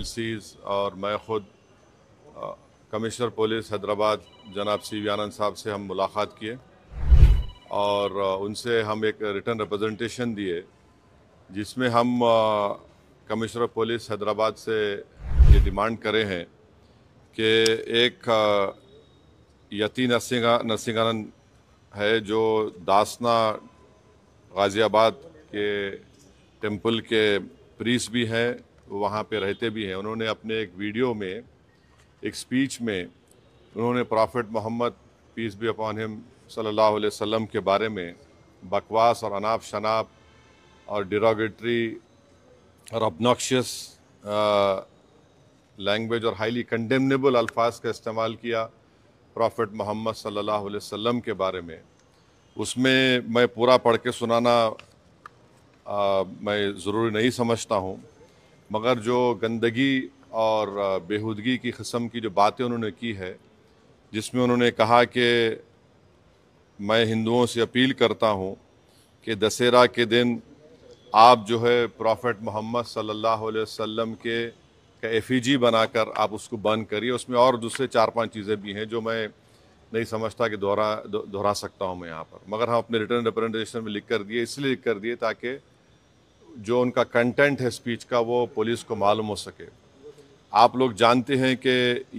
MLCs और मैं ख़ुद कमिश्नर पुलिस हैदराबाद जनाब CV आनंद साहब से हम मुलाकात किए और उनसे हम एक रिटर्न रिप्रेजेंटेशन दिए जिसमें हम कमिश्नर पुलिस हैदराबाद से ये डिमांड करे हैं कि एक यती नरसिंहानंद है जो दासना गाज़ियाबाद के टेंपल के प्रीस्ट भी हैं, वहाँ पे रहते भी हैं। उन्होंने अपने एक वीडियो में, एक स्पीच में उन्होंने prophet Muhammad peace be upon him सल्लल्लाहु अलैहि वसल्लम के बारे में बकवास और अनाप शनाप और डिरोगेटरी और ऑब्नॉक्शियस लैंग्वेज और हाईली कंडेमनेबल अल्फाज का इस्तेमाल किया प्रॉफिट मोहम्मद सल्लल्लाहु अलैहि वसल्लम के बारे में। उसमें मैं पूरा पढ़ के सुनाना मैं ज़रूरी नहीं समझता हूँ, मगर जो गंदगी और बेहूदगी की किस्म की जो बातें उन्होंने की है, जिसमें उन्होंने कहा कि मैं हिंदुओं से अपील करता हूँ कि दशहरा के दिन आप जो है प्रॉफिट मोहम्मद सल्लल्लाहु अलैहि वसल्लम के एफिजी बनाकर आप उसको बंद करिए। उसमें और दूसरे 4-5 चीज़ें भी हैं जो मैं नहीं समझता कि दोहरा सकता हूँ मैं यहाँ पर, मगर हम अपने रिटर्न रिप्रेजेंटेशन में लिख कर दिए, इसलिए लिख कर दिए ताकि जो उनका कंटेंट है स्पीच का वो पुलिस को मालूम हो सके। आप लोग जानते हैं कि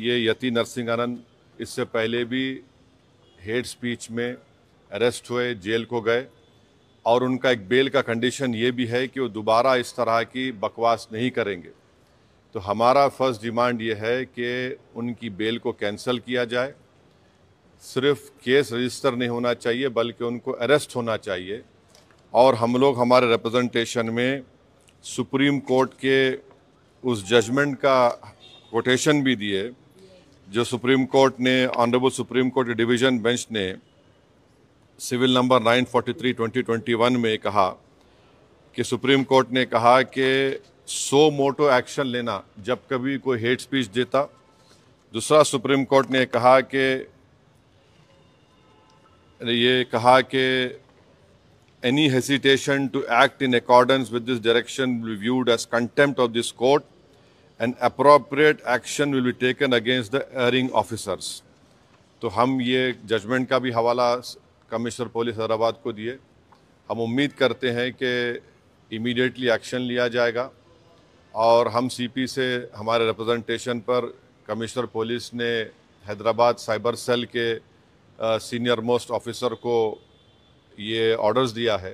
ये यती नरसिंहानंद इससे पहले भी हेट स्पीच में अरेस्ट हुए, जेल को गए और उनका एक बेल का कंडीशन ये भी है कि वो दोबारा इस तरह की बकवास नहीं करेंगे। तो हमारा फर्स्ट डिमांड ये है कि उनकी बेल को कैंसिल किया जाए। सिर्फ केस रजिस्टर नहीं होना चाहिए बल्कि उनको अरेस्ट होना चाहिए। और हम लोग हमारे रिप्रेजेंटेशन में सुप्रीम कोर्ट के उस जजमेंट का कोटेशन भी दिए जो सुप्रीम कोर्ट ने, honourable supreme court division bench ने सिविल नंबर 943/2021 में कहा कि सुप्रीम कोर्ट ने कहा कि सो मोटो एक्शन लेना जब कभी कोई हेट स्पीच देता। दूसरा, सुप्रीम कोर्ट ने कहा कि any hesitation to act in accordance with this direction will be viewed as contempt of this court and appropriate action will be taken against the erring officers। तो हम ये judgement का भी हवाला कमिश्नर पुलिस हैदराबाद को दिए। हम उम्मीद करते हैं कि इमीडिएटली एक्शन लिया जाएगा और हम CP से हमारे रिप्रेजेंटेशन पर कमिश्नर पुलिस ने हैदराबाद साइबर सेल के सीनियर मोस्ट ऑफिसर को ये ऑर्डर्स दिया है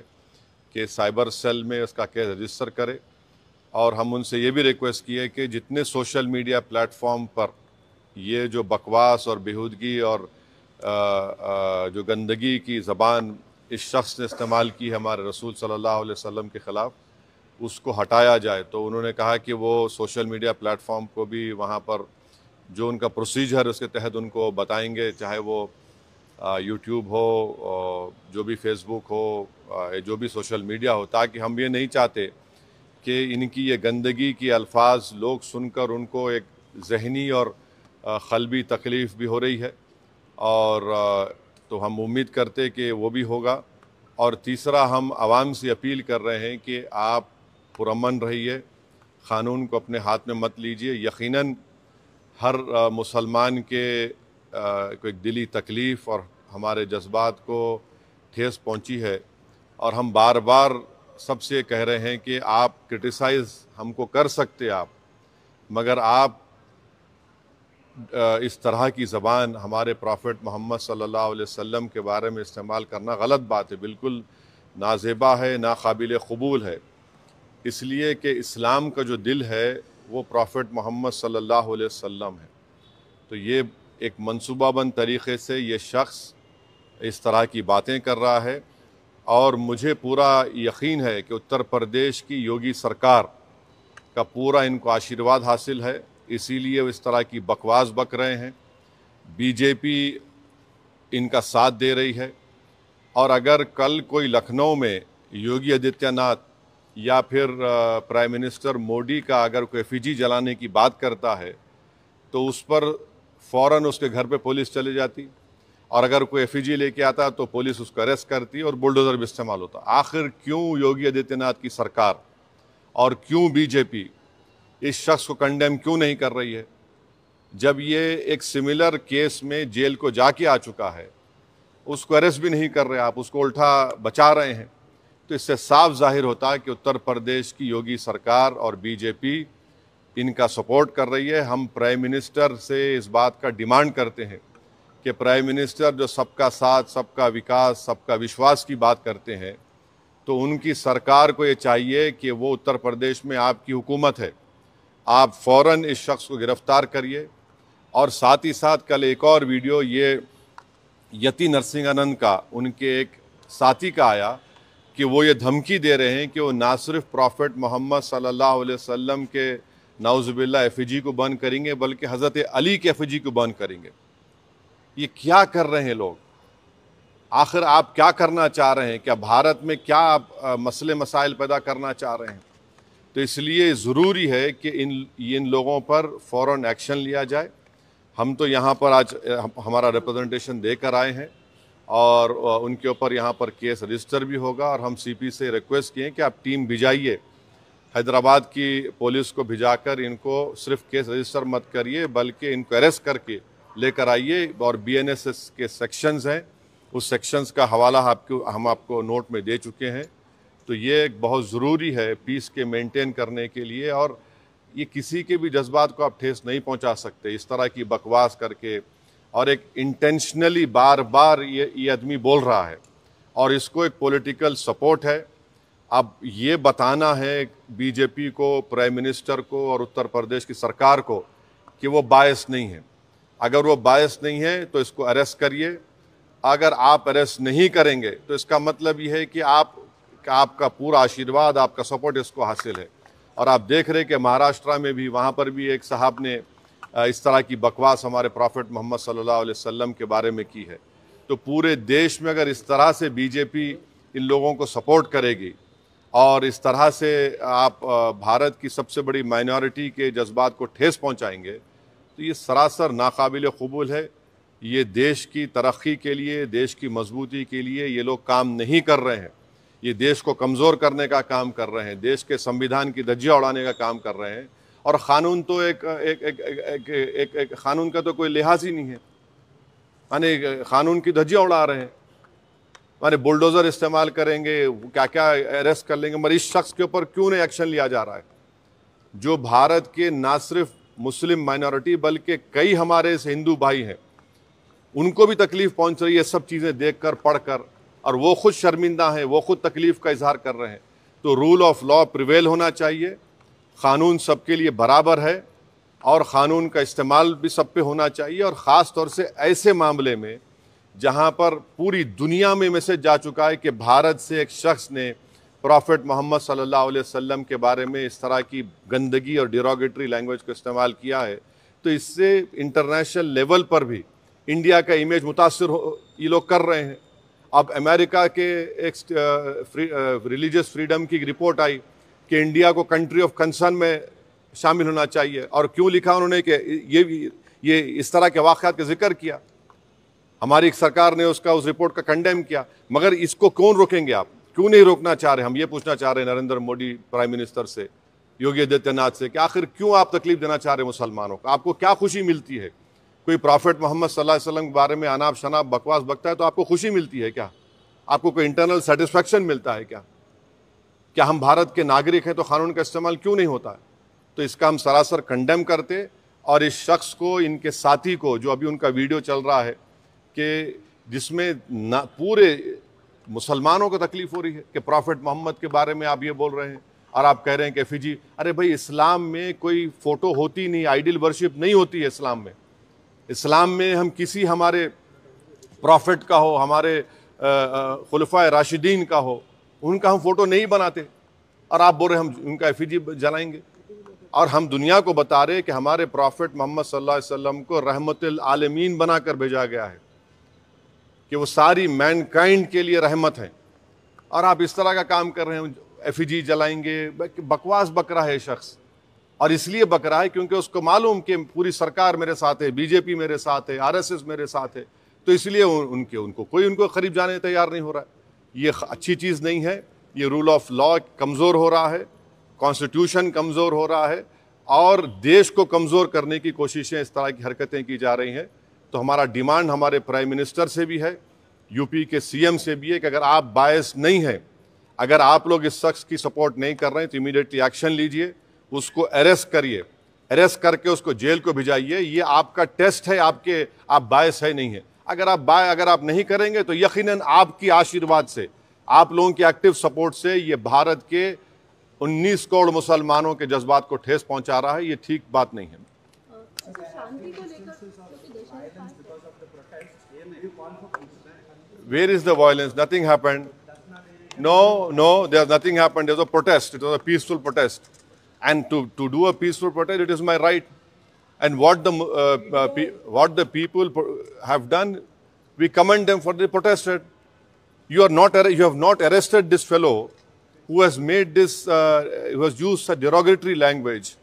कि साइबर सेल में उसका केस रजिस्टर करे। और हम उनसे ये भी रिक्वेस्ट की है कि जितने सोशल मीडिया प्लेटफॉर्म पर ये जो बकवास और बेहूदगी और जो गंदगी की ज़बान इस शख्स ने इस्तेमाल की है हमारे रसूल सल्लल्लाहु अलैहि वसल्लम के ख़िलाफ़, उसको हटाया जाए। तो उन्होंने कहा कि वो सोशल मीडिया प्लेटफॉर्म को भी वहाँ पर जो उनका प्रोसीजर उसके तहत उनको बताएंगे, चाहे वो यूट्यूब हो, जो भी फेसबुक हो, जो भी सोशल मीडिया हो, ताकि हम ये नहीं चाहते कि इनकी ये गंदगी की अल्फाज लोग सुनकर उनको एक जहनी और क़ल्बी तकलीफ़ भी हो रही है। और तो हम उम्मीद करते कि वो भी होगा। और तीसरा, हम आवाम से अपील कर रहे हैं कि आप पुरअमन रहिए, क़ानून को अपने हाथ में मत लीजिए। यकीनन हर मुसलमान के को एक दिली तकलीफ़ और हमारे जज्बात को ठेस पहुंची है और हम बार बार सबसे कह रहे हैं कि आप क्रिटिसाइज़ हमको कर सकते आप, मगर आप इस तरह की ज़बान हमारे प्रॉफिट मोहम्मद सल्लल्लाहु अलैहि वसल्लम के बारे में इस्तेमाल करना गलत बात है, बिल्कुल नाज़ेबा है, नाकाबिल क़बूल है। इसलिए कि इस्लाम का जो दिल है वो प्रॉफिट मोहम्मद सल्लल्लाहु अलैहि वसल्लम है। तो ये एक मंसूबाबंद तरीक़े से ये शख्स इस तरह की बातें कर रहा है और मुझे पूरा यकीन है कि उत्तर प्रदेश की योगी सरकार का पूरा इनको आशीर्वाद हासिल है, इसीलिए वो इस तरह की बकवास बक रहे हैं। बीजेपी इनका साथ दे रही है और अगर कल कोई लखनऊ में योगी आदित्यनाथ या फिर प्राइम मिनिस्टर मोदी का अगर कोई एफिजी जलाने की बात करता है तो उस पर फ़ौरन उसके घर पे पुलिस चली जाती और अगर कोई एफिजी लेके आता तो पुलिस उसको अरेस्ट करती और बुलडोज़र भी इस्तेमाल होता। आखिर क्यों योगी आदित्यनाथ की सरकार और क्यों बीजेपी इस शख्स को कंडेम क्यों नहीं कर रही है? जब ये एक सिमिलर केस में जेल को जाके आ चुका है, उसको अरेस्ट भी नहीं कर रहे आप, उसको उल्टा बचा रहे हैं। तो इससे साफ जाहिर होता है कि उत्तर प्रदेश की योगी सरकार और बीजेपी इनका सपोर्ट कर रही है। हम प्राइम मिनिस्टर से इस बात का डिमांड करते हैं कि प्राइम मिनिस्टर जो सबका साथ, सबका विकास, सबका विश्वास की बात करते हैं, तो उनकी सरकार को ये चाहिए कि वो उत्तर प्रदेश में आपकी हुकूमत है, आप फ़ौरन इस शख्स को गिरफ्तार करिए। और साथ ही साथ कल एक और वीडियो ये यति नरसिंहानंद का, उनके एक साथी का आया कि वो ये धमकी दे रहे हैं कि वो ना सिर्फ प्रॉफेट मोहम्मद सल्लल्लाहु अलैहि वसल्लम के नाउज़ुबिल्लाह एफिजी को बंद करेंगे, बल्कि हज़रत अली के एफिजी को बंद करेंगे। ये क्या कर रहे हैं लोग? आखिर आप क्या करना चाह रहे हैं? क्या भारत में क्या आप मसले मसाइल पैदा करना चाह रहे हैं? तो इसलिए ज़रूरी है कि इन लोगों पर फ़ौरन एक्शन लिया जाए। हम तो यहाँ पर आज हमारा रिप्रेजेंटेशन देकर आए हैं और उनके ऊपर यहाँ पर केस रजिस्टर भी होगा। और हम सीपी से रिक्वेस्ट किए कि आप टीम भिजाइए, हैदराबाद की पुलिस को भिजाकर इनको सिर्फ केस रजिस्टर मत करिए, बल्कि इनको अरेस्ट करके लेकर आइए। और बीएनएस के सेक्शंस हैं, उस सेक्शंस का हवाला हम आपको नोट में दे चुके हैं। तो ये बहुत ज़रूरी है पीस के मेंटेन करने के लिए। और ये किसी के भी जज्बात को आप ठेस नहीं पहुंचा सकते इस तरह की बकवास करके। और एक इंटेंशनली बार बार ये आदमी बोल रहा है और इसको एक पॉलिटिकल सपोर्ट है। अब ये बताना है बीजेपी को, प्राइम मिनिस्टर को और उत्तर प्रदेश की सरकार को कि वो बायस नहीं है। अगर वो बायस नहीं है तो इसको अरेस्ट करिए। अगर आप अरेस्ट नहीं करेंगे तो इसका मतलब ये है कि आपका पूरा आशीर्वाद, आपका सपोर्ट इसको हासिल है। और आप देख रहे हैं कि महाराष्ट्र में भी, वहाँ पर भी एक साहब ने इस तरह की बकवास हमारे प्रॉफेट मोहम्मद सल्लल्लाहु अलैहि वसल्लम के बारे में की है। तो पूरे देश में अगर इस तरह से बीजेपी इन लोगों को सपोर्ट करेगी और इस तरह से आप भारत की सबसे बड़ी माइनॉरिटी के जज्बात को ठेस पहुंचाएंगे, तो ये सरासर नाकाबिल कबूल है। ये देश की तरक्की के लिए, देश की मजबूती के लिए ये लोग काम नहीं कर रहे हैं। ये देश को कमज़ोर करने का काम कर रहे हैं, देश के संविधान की धज्जियाँ उड़ाने का काम कर रहे हैं। और क़ानून तो एक क़ानून का तो कोई लिहाज ही नहीं है, माने क़ानून की धज्जियाँ उड़ा रहे हैं। माने बुलडोज़र इस्तेमाल करेंगे, क्या क्या अरेस्ट कर लेंगे, मगर इस शख्स के ऊपर क्यों नहीं एक्शन लिया जा रहा है? जो भारत के ना सिर्फ मुस्लिम माइनॉरिटी बल्कि कई हमारे हिंदू भाई हैं, उनको भी तकलीफ़ पहुंच रही है सब चीज़ें देखकर, पढ़कर, और वो खुद शर्मिंदा हैं, वो खुद तकलीफ़ का इजहार कर रहे हैं। तो रूल ऑफ लॉ प्रिवेल होना चाहिए, क़ानून सबके लिए बराबर है और क़ानून का इस्तेमाल भी सब पे होना चाहिए। और ख़ास तौर से ऐसे मामले में जहाँ पर पूरी दुनिया में मैसेज जा चुका है कि भारत से एक शख्स ने प्रॉफेट मोहम्मद सल्लल्लाहु अलैहि वसल्लम के बारे में इस तरह की गंदगी और डिरोगेटरी लैंग्वेज का इस्तेमाल किया है, तो इससे इंटरनेशनल लेवल पर भी इंडिया का इमेज मुतासर ये लोग कर रहे हैं। अब अमेरिका के एक रिलीजियस फ्रीडम की रिपोर्ट आई कि इंडिया को कंट्री ऑफ कंसर्न में शामिल होना चाहिए। और क्यों लिखा उन्होंने कि ये इस तरह के वाक़यात का जिक्र किया, हमारी सरकार ने उस रिपोर्ट का कंडेम किया। मगर इसको कौन रोकेंगे? आप क्यों नहीं रोकना चाह रहे? हम ये पूछना चाह रहे हैं नरेंद्र मोदी प्राइम मिनिस्टर से, योगी आदित्यनाथ से, कि आखिर क्यों आप तकलीफ देना चाह रहे हैं मुसलमानों को? आपको क्या खुशी मिलती है? कोई प्रॉफेट मोहम्मद सल्लल्लाहु अलैहि वसल्लम के बारे में अनाप शनाप बकवास बकता है तो आपको खुशी मिलती है क्या? आपको कोई इंटरनल सेटिस्फैक्शन मिलता है क्या? क्या हम भारत के नागरिक हैं तो क़ानून का इस्तेमाल क्यों नहीं होता है? तो इसका हम सरासर कंडेम करते। और इस शख्स को, इनके साथी को, जो अभी उनका वीडियो चल रहा है कि जिसमें पूरे मुसलमानों को तकलीफ़ हो रही है कि प्रॉफेट मोहम्मद के बारे में आप ये बोल रहे हैं और आप कह रहे हैं कि एफिजी। अरे भाई, इस्लाम में कोई फ़ोटो होती नहीं, आइडल वर्शिप नहीं होती है इस्लाम में। इस्लाम में हम किसी हमारे प्रॉफिट का हो, हमारे खुलफाए राशिदीन का हो, उनका हम फ़ोटो नहीं बनाते। और आप बोल रहे हम उनका एफिजी जलाएंगे। और हम दुनिया को बता रहे कि हमारे प्रॉफिट मोहम्मद सल्लल्लाहु अलैहि वसल्लम को रहमतुल आलमीन बनाकर भेजा गया है, कि वो सारी मैनकाइंड के लिए रहमत हैं। और आप इस तरह का काम कर रहे हैं, एफिजी जलाएंगे। बकवास बक रहा है शख्स, और इसलिए बक रहा है क्योंकि उसको मालूम कि पूरी सरकार मेरे साथ है, बीजेपी मेरे साथ है, आरएसएस मेरे साथ है, तो इसलिए उनको करीब जाने तैयार नहीं हो रहा है। ये अच्छी चीज़ नहीं है। ये रूल ऑफ लॉ कमज़ोर हो रहा है, कॉन्स्टिट्यूशन कमज़ोर हो रहा है। और देश को कमज़ोर करने की कोशिशें, इस तरह की हरकतें की जा रही हैं। तो हमारा डिमांड हमारे प्राइम मिनिस्टर से भी है, यूपी के सीएम से भी है कि अगर आप बायस नहीं हैं, अगर आप लोग इस शख्स की सपोर्ट नहीं कर रहे हैं तो इमीडिएटली एक्शन लीजिए, उसको अरेस्ट करिए, अरेस्ट करके उसको जेल को भिजाइए। ये आपका टेस्ट है, आप बायस है नहीं है। अगर आप नहीं करेंगे तो यकीनन आपकी आशीर्वाद से, आप लोगों की एक्टिव सपोर्ट से ये भारत के 19 करोड़ मुसलमानों के जज्बात को ठेस पहुंचा रहा है। ये ठीक बात नहीं है। शांति को लेकर Where is the violence? Nothing happened. No, there's nothing happened. There's a protest. It was a peaceful protest. And to do a peaceful protest, it is my right. And what the people have done, we commend them for the protested. You have not arrested this fellow who has made this, who has used a derogatory language,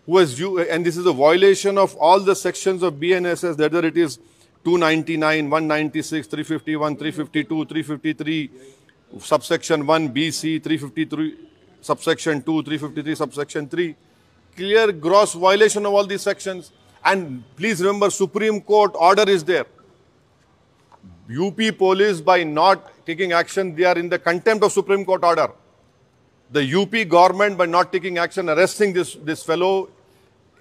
and this is a violation of all the sections of BNSS, whether it is 299, 196, 351, 352, 353, subsection 1, BC, 353, subsection 2, 353, subsection 3. Clear gross violation of all these sections. And please remember, Supreme Court order is there. UP police, by not taking action, they are in the contempt of Supreme Court order. The UP government, by not taking action, arresting this fellow,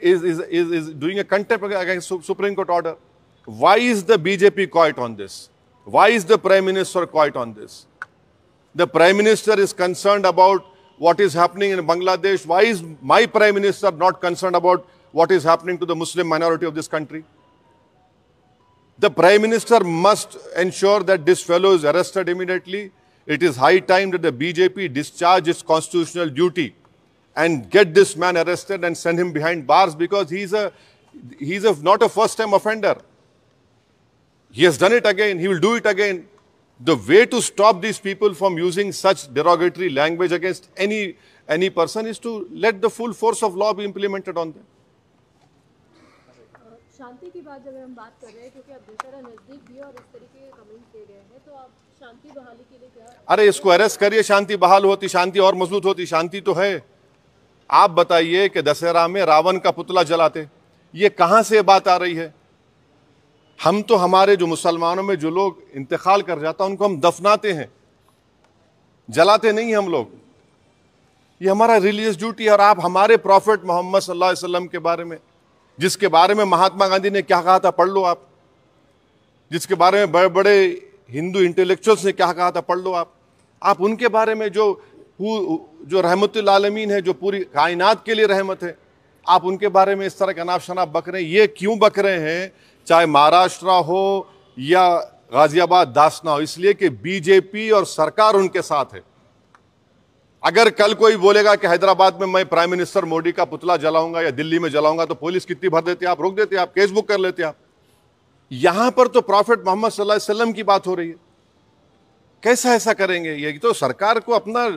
is doing a contempt against Supreme Court order. Why is the BJP quiet on this? Why is the Prime Minister quiet on this? The Prime Minister is concerned about what is happening in Bangladesh. Why is my Prime Minister not concerned about what is happening to the Muslim minority of this country? The Prime Minister must ensure that this fellow is arrested immediately. It is high time that the BJP discharge its constitutional duty and get this man arrested and send him behind bars, because he's not a first-time offender. He has done it again. He will do it again. The way to stop these people from using such derogatory language against any person is to let the full force of law be implemented on them. शांति की बात जब हम बात कर रहे हैं, क्योंकि अब दशहरा नजदीक भी है और इस तरीके के कमेंट्स दिए गए हैं, तो आप शांति बहाली के लिए क्या? अरे इसको अरेस्ट करिए, शांति बहाल होती, शांति और मजबूत होती। शांति तो है। आप बताइए कि दशहरा में रावण का पुतला जलाते, ये कहां से बात आ रही है? हम तो हमारे जो मुसलमानों में जो लोग इंतकाल कर जाता उनको हम दफनाते हैं, जलाते नहीं हम लोग। ये हमारा रिलीजियस ड्यूटी है। और आप हमारे प्रॉफिट मोहम्मद सल्लल्लाहु अलैहि वसल्लम के बारे में, जिसके बारे में महात्मा गांधी ने क्या कहा था पढ़ लो आप, जिसके बारे में बड़े बड़े हिंदू इंटेलेक्चुअल्स ने क्या कहा था पढ़ लो आप उनके बारे में, जो रहमतुल आलमीन है, जो पूरी कायनात के लिए रहमत है, आप उनके बारे में इस तरह का अनाप शनाप बक रहे हैं। ये क्यों बक रहे हैं? चाहे महाराष्ट्र हो या गाजियाबाद दासना हो, इसलिए कि बीजेपी और सरकार उनके साथ है। अगर कल कोई बोलेगा कि हैदराबाद में मैं प्राइम मिनिस्टर मोदी का पुतला जलाऊंगा या दिल्ली में जलाऊंगा, तो पुलिस कितनी भर देती है, आप रोक देते, आप केस बुक कर लेते आप। यहां पर तो प्रॉफिट मोहम्मद सल्लल्लाहु अलैहि वसल्लम की बात हो रही है। कैसा ऐसा करेंगे? ये तो सरकार को अपना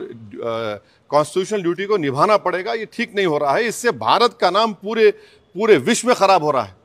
कॉन्स्टिट्यूशनल ड्यूटी को निभाना पड़ेगा। ये ठीक नहीं हो रहा है। इससे भारत का नाम पूरे विश्व में खराब हो रहा है।